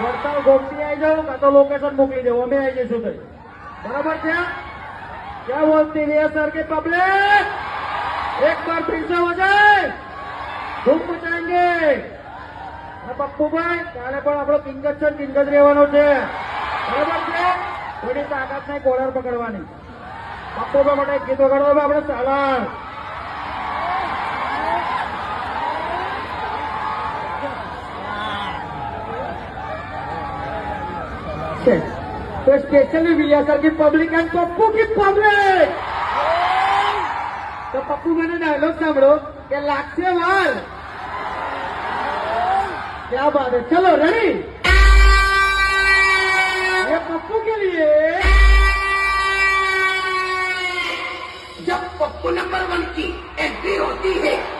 વડતાલ ગોમતી આવી જાઓ કાં તો લોકેશન મોકલી દેવો અમે આવી જઈશું તઈ बराबर क्या क्या बोलती है सर के पब्लिक एक बार फिर से हो जाए धूम मचाएंगे पप्पू भाई काले पण आपणो किंगज छे किंगज રહેવાનો છે બરાબર છે થોડી તાકાત નહીં કોલર પકડવાની પપ્પુ ભાઈ માટે ગીત વગાડવા આપણે ચાલાણ तो स्पेशली विलियासर की पब्लिक एंड पप्पू की पब्लिक तो पप्पू मैंने डायलॉग सामड़ो कि लाखसे वार क्या बात है चलो रेडी ये पप्पू के लिए जब पप्पू नंबर 1 की एंट्री होती है